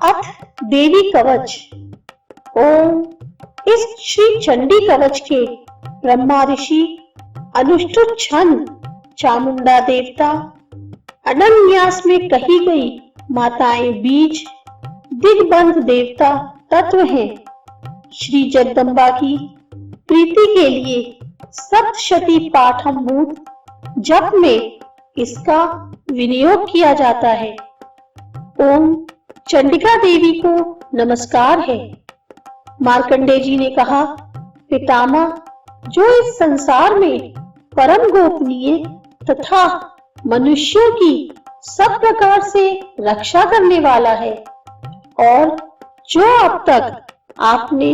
अथ देवी कवच। ओम। इस श्री चंडी कवच के ब्रह्मा ऋषि अनुष्ठुप छंद चामुंडा देवता अनन्यास में कही गई माताएं बीज दिग्बंध देवता तत्व हैं। श्री जगदम्बा की प्रीति के लिए सप्तशती पाठमभूत जप में इसका विनियोग किया जाता है। ओम चंडिका देवी को नमस्कार है। मार्कंडेय जी ने कहा, पितामह, जो इस संसार में परम गोपनीय तथा मनुष्यों की सब प्रकार से रक्षा करने वाला है और जो अब तक आपने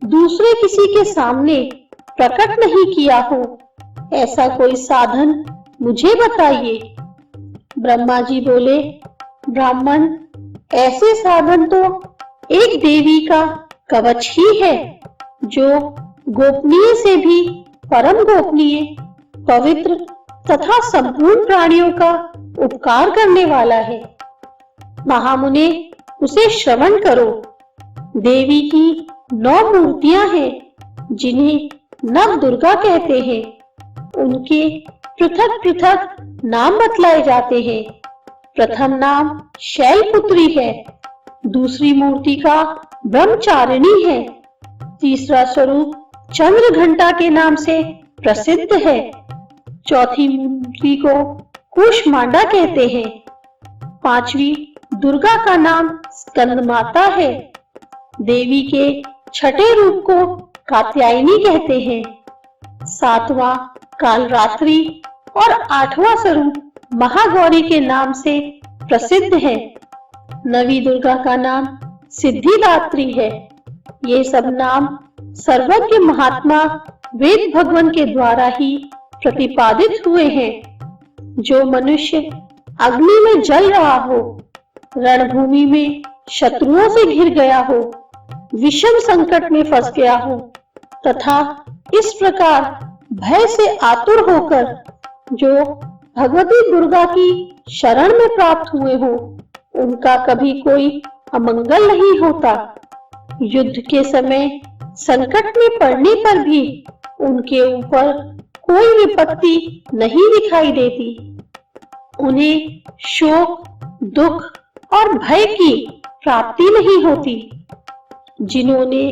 दूसरे किसी के सामने प्रकट नहीं किया हो, ऐसा कोई साधन मुझे बताइए। ब्रह्मा जी बोले, ब्राह्मण, ऐसे साधन तो एक देवी का कवच ही है, जो गोपनीय से भी परम गोपनीय, पवित्र तथा संपूर्ण प्राणियों का उपकार करने वाला है। महामुने, उसे श्रवण करो। देवी की 9 मूर्तियां हैं, जिन्हें नव दुर्गा कहते हैं। उनके पृथक पृथक नाम बतलाए जाते हैं। प्रथम नाम शैलपुत्री है, दूसरी मूर्ति का ब्रह्मचारिणी है, तीसरा स्वरूप चंद्र घंटा के नाम से प्रसिद्ध है, चौथी मूर्ति को कुष्मांडा कहते हैं, पांचवी दुर्गा का नाम स्कंद माता है, देवी के छठे रूप को कात्यायनी कहते हैं, सातवां कालरात्रि और 8वां स्वरूप महागौरी के नाम से प्रसिद्ध है। नवी दुर्गा का नाम सिद्धिदात्री है। ये सब नाम सर्वज्ञ महात्मा वेद भगवान के द्वारा ही प्रतिपादित हुए हैं। जो मनुष्य अग्नि में जल रहा हो, रणभूमि में शत्रुओं से घिर गया हो, विषम संकट में फंस गया हो तथा इस प्रकार भय से आतुर होकर जो भगवती दुर्गा की शरण में प्राप्त हुए हो, उनका कभी कोई अमंगल नहीं होता। युद्ध के समय संकट में पड़ने पर भी उनके ऊपर कोई विपत्ति नहीं दिखाई देती। उन्हें शोक, दुख और भय की प्राप्ति नहीं होती। जिन्होंने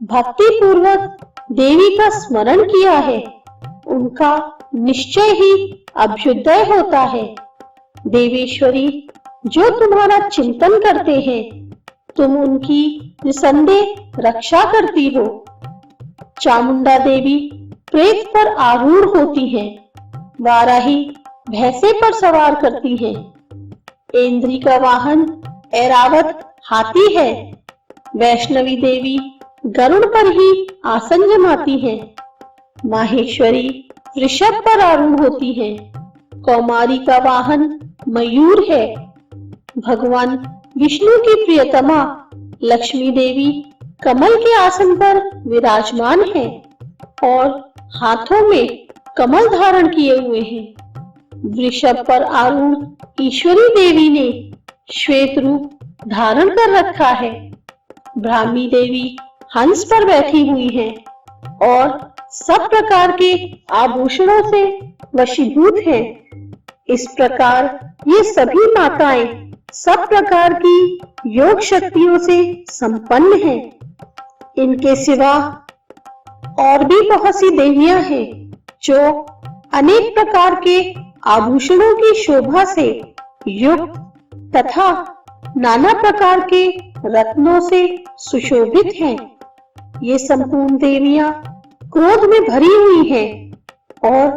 भक्ति पूर्वक देवी का स्मरण किया है, उनका निश्चय ही अभ्युदय होता है। देवेश्वरी, जो तुम्हारा चिंतन करते हैं, तुम उनकी निसंदेह रक्षा करती हो। चामुंडा देवी प्रेत पर आरूढ़ होती हैं, वाराही भैंसे पर सवार करती हैं, ऐन्द्री का वाहन ऐरावत हाथी है, वैष्णवी देवी गरुड़ पर ही आसन जमाती हैं, माहेश्वरी वृषभ पर आरूढ़ होती हैं, कौमारी का वाहन मयूर है, भगवान विष्णु की प्रियतमा लक्ष्मी देवी कमल के आसन पर विराजमान है और हाथों में कमल धारण किए हुए हैं। वृषभ पर आरूढ़ ईश्वरी देवी ने श्वेत रूप धारण कर रखा है। ब्राह्मी देवी हंस पर बैठी हुई है और सब प्रकार के आभूषणों से वशीभूत हैं। इस प्रकार ये सभी माताएं सब प्रकार की योग शक्तियों से संपन्न हैं। इनके सिवा और भी बहुत सी देवियां हैं, जो अनेक प्रकार के आभूषणों की शोभा से युक्त तथा नाना प्रकार के रत्नों से सुशोभित हैं। ये संपूर्ण देवियां क्रोध में भरी हुई हैं और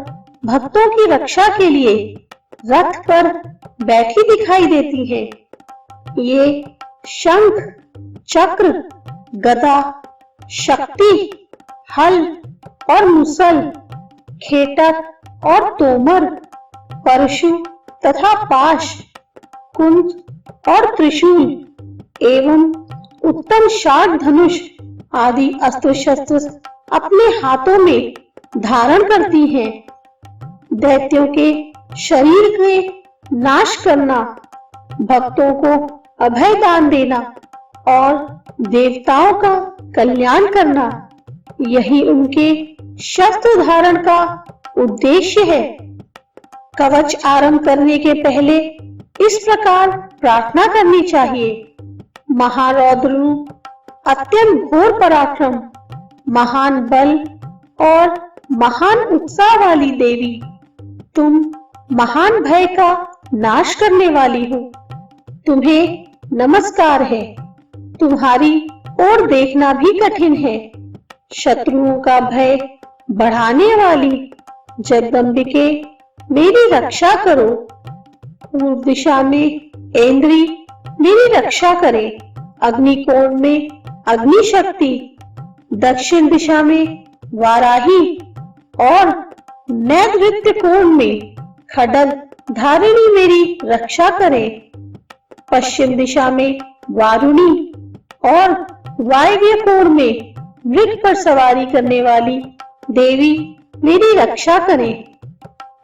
भक्तों की रक्षा के लिए रथ पर बैठी दिखाई देती है। ये शंख, चक्र, गदा, शक्ति, हल और मुसल, खेटक और तोमर, परशु तथा पाश, कुंज और त्रिशूल एवं उत्तम शार्क धनुष आदि अस्त्र शस्त्र अपने हाथों में धारण करती हैं। दैत्यों के शरीर के नाश करना, भक्तों को अभय दान देना और देवताओं का कल्याण करना, यही उनके शस्त्र धारण का उद्देश्य है। कवच आरंभ करने के पहले इस प्रकार प्रार्थना करनी चाहिए। महारौद्र रूप, अत्यंत घोर पराक्रम, महान बल और महान उत्साह वाली देवी, तुम महान भय का नाश करने वाली हो। तुम्हें नमस्कार है। तुम्हारी ओर देखना भी कठिन है। शत्रुओं का भय बढ़ाने वाली जगदम्बिके, मेरी रक्षा करो। पूर्व दिशा में ऐन्द्री मेरी रक्षा करे। अग्निकोण में अग्नि शक्ति, दक्षिण दिशा में वाराही और नैऋत्य कोण में खड्ग धारिणी मेरी रक्षा करे। पश्चिम दिशा में वारुणी और वायव्य कोण में वृक्ष पर सवारी करने वाली देवी मेरी रक्षा करे।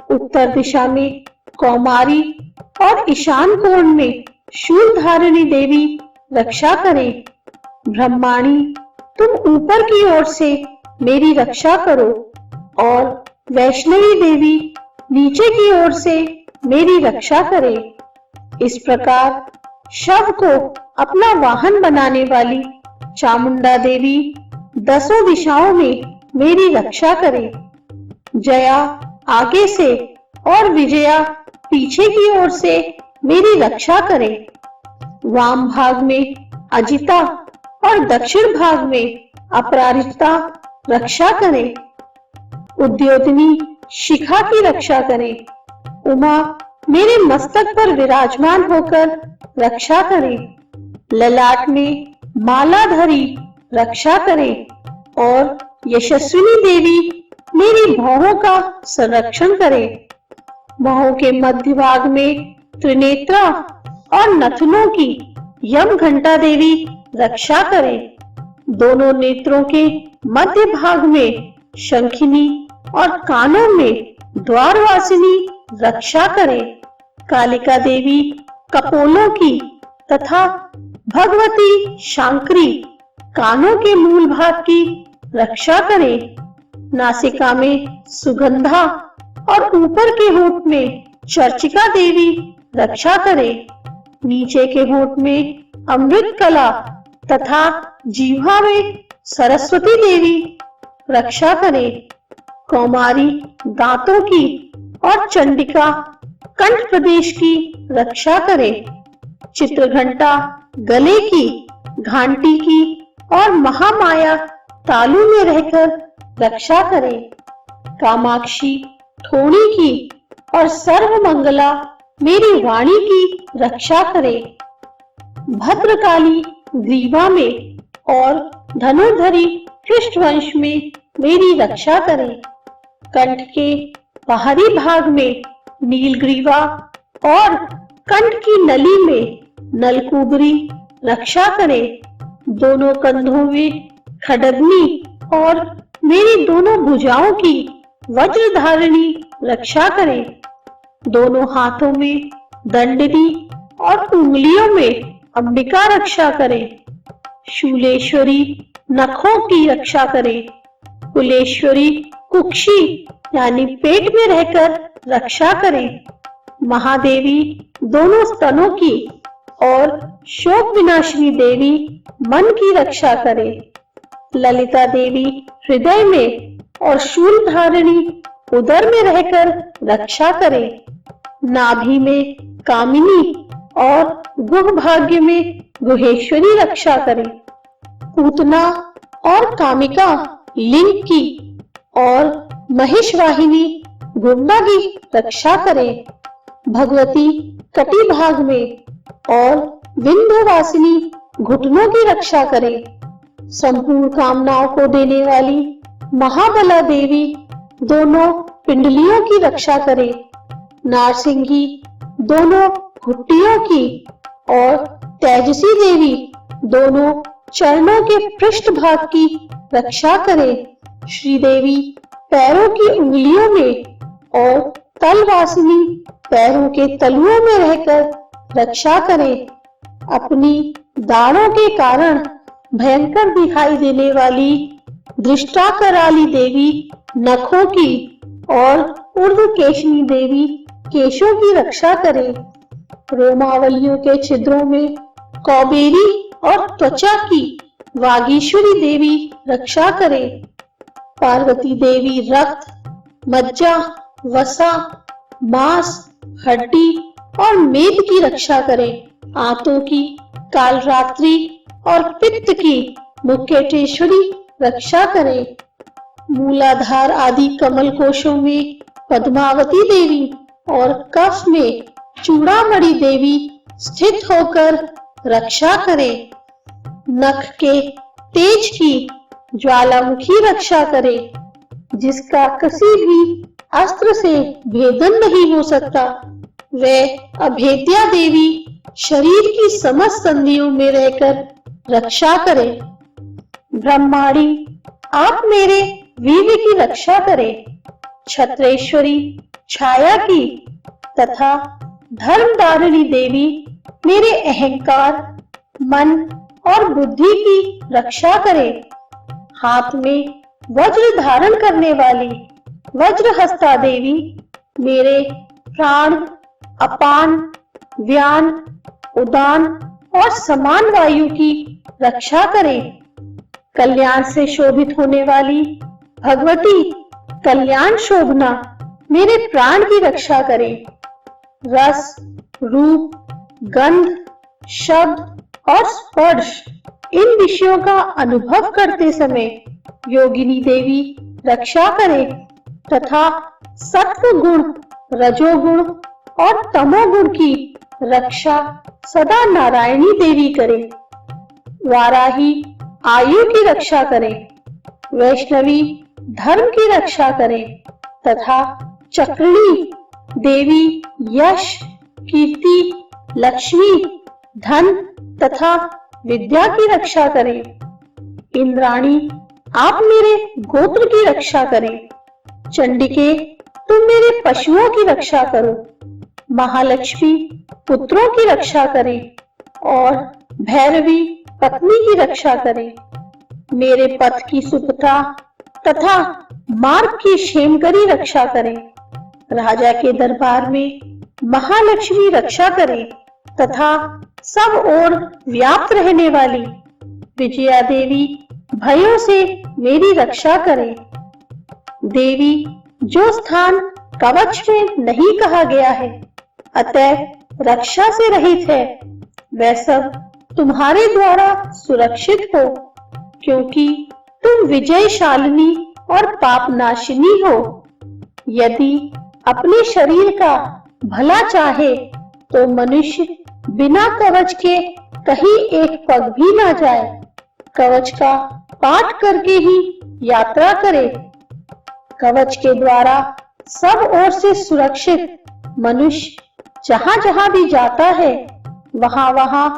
उत्तर दिशा में कौमारी और ईशान कोण में शूल धारिणी देवी रक्षा करे। ब्रह्माणी, तुम ऊपर की ओर से मेरी रक्षा करो और वैष्णवी देवी नीचे की ओर से मेरी रक्षा करे। इस प्रकार शव को अपना वाहन बनाने वाली चामुंडा देवी दसों दिशाओं में मेरी रक्षा करे। जया आगे से और विजया पीछे की ओर से मेरी रक्षा करे। वाम भाग में अजिता और दक्षिण भाग में अपराजिता रक्षा करे। उद्योतनी शिखा की रक्षा करे। उमा मेरे मस्तक पर विराजमान होकर रक्षा करे। ललाट में मालाधरी रक्षा करे और यशस्विनी देवी मेरी भौहों का संरक्षण करे। भौहों के मध्य भाग में त्रिनेत्रा और नथनों की यम घंटा देवी रक्षा करे। दोनों नेत्रों के मध्य भाग में शंखिनी और कानों में द्वारवासिनी रक्षा करे। कालिका देवी कपोलों की तथा भगवती शांकरी कानों के मूल भाग की रक्षा करे। नासिका में सुगंधा और ऊपर के होंठ में चर्चिका देवी रक्षा करे। नीचे के होंठ में अमृत कला तथा जीवा में सरस्वती देवी रक्षा करे। कौमारी दांतों की और चंडिका कंठ प्रदेश की रक्षा करे। चित्रघंटा गले की, घंटी की और महामाया तालू में रहकर रक्षा करे। कामाक्षी थोड़ी की और सर्वमंगला मेरी वाणी की रक्षा करे। भद्रकाली ग्रीवा में और धनुर्धरी पृष्ठवंश में मेरी रक्षा करे। कंठ के बाहरी भाग में नीलग्रीवा और कंठ की नली में नलकूबरी रक्षा करे। दोनों कंधों में खड्गनी और मेरी दोनों भुजाओं की वज्रधारिणी रक्षा करे। दोनों हाथों में दंडनी और उंगलियों में अंबिका रक्षा करे। शूलेश्वरी नखों की रक्षा करे। कुलेश्वरी कुक्षी यानी पेट में रहकर रक्षा करे। महादेवी दोनों स्तनों की और शोक विनाशिनी देवी मन की रक्षा करे। ललिता देवी हृदय में और शूल धारिणी उदर में रहकर रक्षा करे। नाभि में कामिनी और गुह भाग्य में गुहेश्वरी रक्षा करे। पूतना और कामिका लिंग की और महिषवाहिनी गुंडा की रक्षा करे। भगवती कटी भाग में और विंध्यवासिनी घुटनों की रक्षा करे। संपूर्ण कामनाओं को देने वाली महाबला देवी दोनों पिंडलियों की रक्षा करे। नारसिंगी दोनों घुट्टियों की और तेजसी देवी दोनों चरणों के पृष्ठ भाग की रक्षा करे। श्रीदेवी पैरों की उंगलियों में और तलवासिनी पैरों के तलुओं में रहकर रक्षा करे। अपनी दाढ़ों के कारण भयंकर दिखाई देने वाली दृष्टा कराली देवी नखों की और ऊर्ध्वकेशिनी देवी केशों की रक्षा करे। रोमावलियों के छिद्रों में कौबेरी और त्वचा की वागीश्वरी देवी रक्षा करे। पार्वती देवी रक्त, मज्जा, वसा, मांस, हड्डी और मेद की रक्षा करे। आंतों की कालरात्रि और पित्त की मुक्केटेश्वरी रक्षा करे। मूलाधार आदि कमल कोशों में पद्मावती देवी और कफ में चूड़ामणि देवी स्थित होकर रक्षा करे। नख के तेज की ज्वालामुखी रक्षा करे, जिसका किसी भी अस्त्र से भेदन नहीं हो सकता। वह अभेद्या देवी शरीर की समस्त संधियों में रहकर रक्षा करे। ब्रह्माणी, आप मेरे वीर्य की रक्षा करें। छत्रेश्वरी छाया की तथा धर्मधारिणी देवी मेरे अहंकार, मन और बुद्धि की रक्षा करे। हाथ में वज्र धारण करने वाली वज्रहस्ता देवी मेरे प्राण, अपान, व्यान, उदान और समान वायु की रक्षा करे। कल्याण से शोभित होने वाली भगवती कल्याण शोभना मेरे प्राण की रक्षा करे। रस, रूप, गंध, शब्द और स्पर्श इन विषयों का अनुभव करते समय योगिनी देवी रक्षा करे तथा सत्व गुण, रजोगुण और तमोगुण की रक्षा सदा नारायणी देवी करे। वाराही आयु की रक्षा करे। वैष्णवी धर्म की रक्षा करे तथा चक्रिणी देवी यश, कीर्ति, लक्ष्मी, धन तथा विद्या की रक्षा करे। इंद्राणी, आप मेरे गोत्र की रक्षा करें। चंडिके, तुम मेरे पशुओं की रक्षा करो। महालक्ष्मी पुत्रों की रक्षा करे और भैरवी पत्नी की रक्षा करे। मेरे पथ की सुपथा तथा मार्ग की क्षेमकरी रक्षा करे। राजा के दरबार में महालक्ष्मी रक्षा करे तथा सब ओर व्याप्त रहने वाली विजया देवी भयों से मेरी रक्षा करे। देवी, जो स्थान कवच में नहीं कहा गया है अतः रक्षा से रहित है, वह सब तुम्हारे द्वारा सुरक्षित हो, क्योंकि तुम विजयशालिनी और पापनाशिनी हो। यदि अपने शरीर का भला चाहे तो मनुष्य बिना कवच के कहीं एक पग भी ना जाए। कवच का पाठ करके ही यात्रा करे। कवच के द्वारा सब ओर से सुरक्षित मनुष्य जहां जहां भी जाता है वहां वहां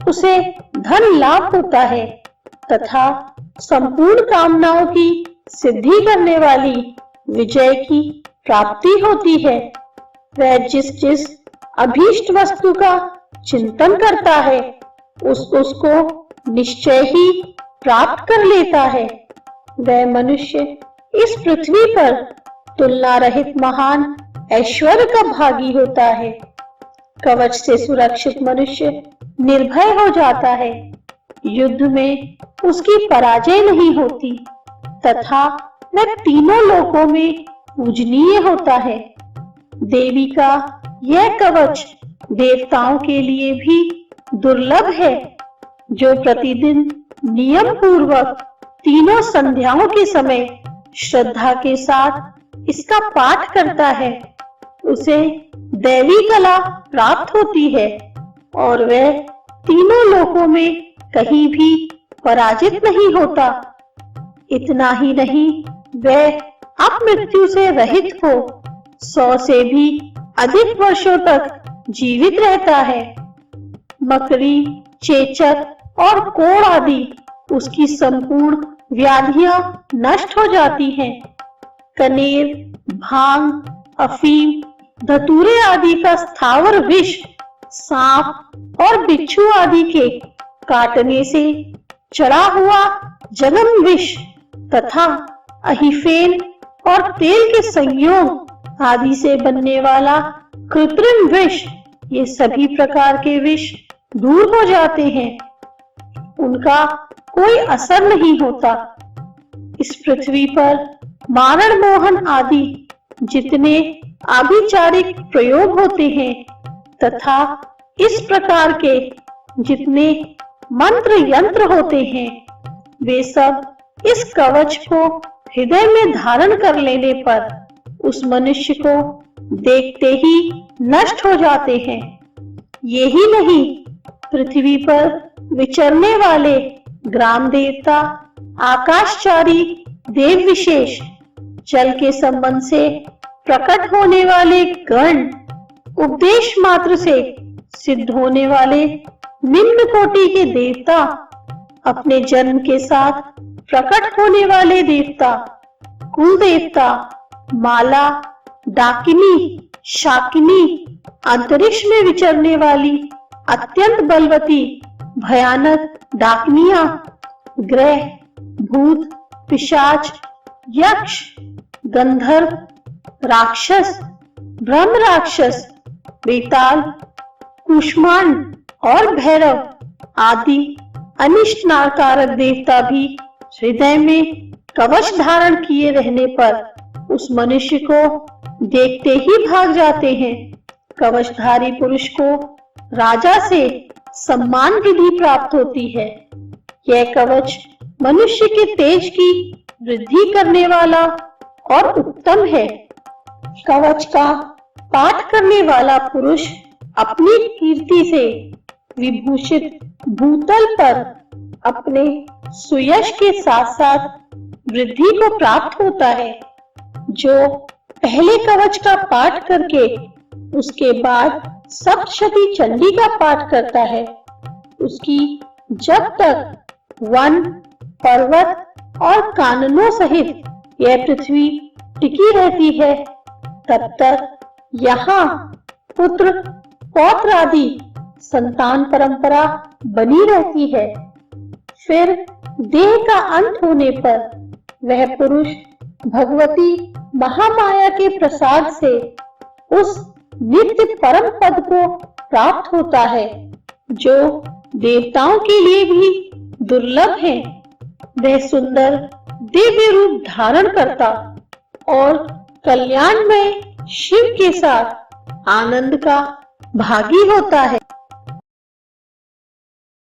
उसे धन लाभ होता है तथा संपूर्ण कामनाओं की सिद्धि करने वाली विजय की प्राप्ति होती है। वह जिस जिस अभीष्ट वस्तु का चिंतन करता है उसको निश्चय ही प्राप्त कर लेता है। वह मनुष्य इस पृथ्वी पर तुलना रहित महान ऐश्वर्य का भागी होता है। कवच से सुरक्षित मनुष्य निर्भय हो जाता है। युद्ध में उसकी पराजय नहीं होती तथा वह तीनों लोकों में पूजनीय होता है। देवी का यह कवच देवताओं के लिए भी दुर्लभ है। जो प्रतिदिन नियम पूर्वक तीनों संध्याओं के समय श्रद्धा के साथ इसका पाठ करता है उसे दैवी कला प्राप्त होती है और वह तीनों लोकों में कहीं भी पराजित नहीं होता। इतना ही नहीं, वह अपमृत्यु से रहित हो 100 से भी अधिक वर्षों तक जीवित रहता है। मकड़ी, चेचक और कोढ़ आदि उसकी संपूर्ण व्याधियां नष्ट हो जाती हैं। कनेर, भांग, अफीम, धतूरे आदि का स्थावर विष, सांप और बिच्छू आदि के काटने से चढ़ा हुआ जन्म विष तथा अहिफेन और तेल के संयोग आदि से बनने वाला कृत्रिम विष, ये सभी प्रकार के विष दूर हो जाते हैं, उनका कोई असर नहीं होता। इस पृथ्वी पर मारण मोहन आदि जितने आभिचारिक प्रयोग होते हैं तथा इस प्रकार के जितने मंत्र यंत्र होते हैं, वे सब इस कवच को हृदय में धारण कर लेने पर उस मनुष्य को देखते ही नष्ट हो जाते हैं। यही नहीं, पृथ्वी पर विचरने वाले ग्राम देवता, आकाशचारी देव विशेष, जल के संबंध से प्रकट होने वाले गण, उपदेश मात्र से सिद्ध होने वाले निम्न कोटि के देवता, अपने जन्म के साथ प्रकट होने वाले देवता, कुल देवता, माला, डाकिनी, शाकिनी, अंतरिक्ष में विचरने वाली अत्यंत बलवती भयानक डाकनियां, ग्रह, भूत, पिशाच, यक्ष, गंधर्व, राक्षस, ब्रह्म राक्षस, बेताल, कुष्मांड और भैरव आदि अनिष्ट कारक देवता भी हृदय में कवच धारण किए रहने पर उस मनुष्य को देखते ही भाग जाते हैं। कवचधारी पुरुष को राजा से सम्मान विधि प्राप्त होती है। यह कवच मनुष्य के तेज की वृद्धि करने वाला और उत्तम है। कवच का पाठ करने वाला पुरुष अपनी कीर्ति से विभूषित भूतल पर अपने सुयश के साथ साथ वृद्धि को प्राप्त होता है। जो पहले कवच का पाठ करके उसके बाद सप्तशती चंडी का पाठ करता है, उसकी जब तक वन, पर्वत और काननों सहित यह पृथ्वी टिकी रहती है, तब तक यहाँ पुत्र पौत्र आदि संतान परंपरा बनी रहती है। फिर देह का अंत होने पर वह पुरुष भगवती महामाया के प्रसाद से उस नित्य परम पद को प्राप्त होता है, जो देवताओं के लिए भी दुर्लभ है। वह सुंदर दिव्य रूप धारण करता और कल्याण में शिव के साथ आनंद का भागी होता है।